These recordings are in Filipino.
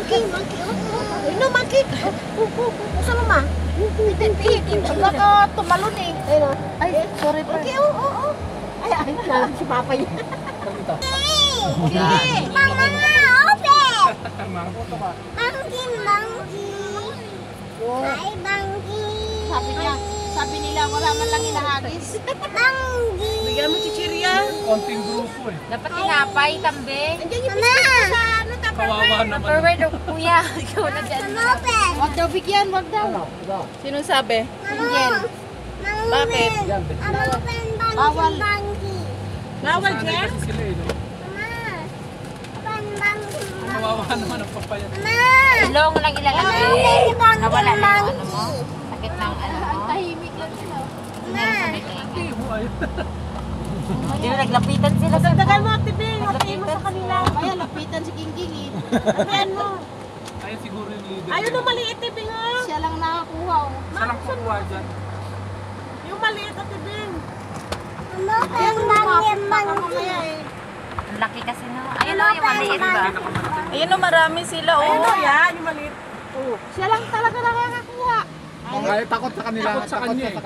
monkey. Ano monkey? Usa mo ma? Hindi. Baka tumalon eh. Ay, sorry pa. Okay, oo. Ay, nalang si Papa yun. Okay. Mama, open! Monkey. Hi, monkey. Sabi nila, wala man lang hinahagis. Monkey. Bigyan mo chichirya. Konting grupo eh. Dapat tinapay, tambe. Andiyan yung biscuit sa ano, Kawawa Tupperware. naman. Tupperware daw, kuya. Ikaw na dyan. Mama, open. Wag daw bigyan, wag daw. Sino sabi? Mama. Bakit? Mama, open Bawal. monkey. Bawal, Sanay Jen? kasi sila eh. No? Mama. Open monkey. Kawawa naman ang papaya. Mama. Ilong lang ilalagay. Open Nawala na yung ano mo. monkey. Sakit ng ano mo. Tahimik lang sila. Hindi mo ayun. Hindi na naglapitan sila sa Dagdagan mo, Ate Bing. Hatiin mo sa kanila. Kaya lapitan si Gingging eh. Hatiin mo. Ayun siguro yung leader. Ayun yung maliit, Ate Bing oh. Siya lang nakakuha oh. Siya lang kukuha dyan. Yung maliit, Ate Bing. Mama, open monkey. Mamaya eh. Ang laki kasi no. Ayun o, yung maliit ba? Ayun o, marami sila. Ayun Oh. o, yan. Yung maliit. Siya lang talaga nakakakuha. Ay, takot sa kanila. Takot sa kanya eh.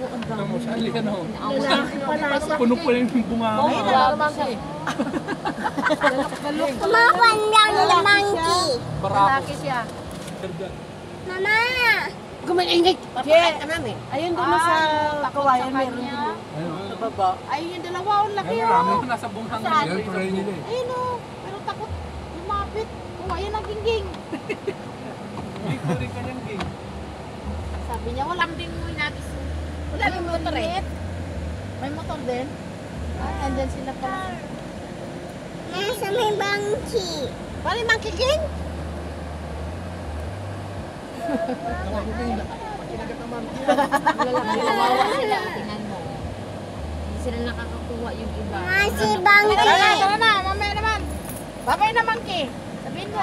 Ano mo, sali ka no. Lalaki pala siya. Puno po yung bunga mo. Ayun na, naman siya. Mama, open monkey. Barako. Lalaki siya. Mama. Gumaingay. Papakain ka namin. Ayun doon sa kawayan meron din. Ayun. Baba. Ayun yung dalawa. Ang laki Ayun, marami oh. yung nasa bunghang Saan? nila. Ayun oh. Pero takot lumapit. Oh, ayun ang Gingging. Hindi ko rin kanyang game. Sabi niya, walang ding mo inagis. Wala may motor eh. May motor din. Ay, andyan sila pala. Nasa may monkey. Paano yung monkey king? Kawawa sila. Tingnan mo. Hindi sila nakakakuha yung iba. Nasi Tara monkey. na, mamaya naman. Babay na monkey. Sabihin mo.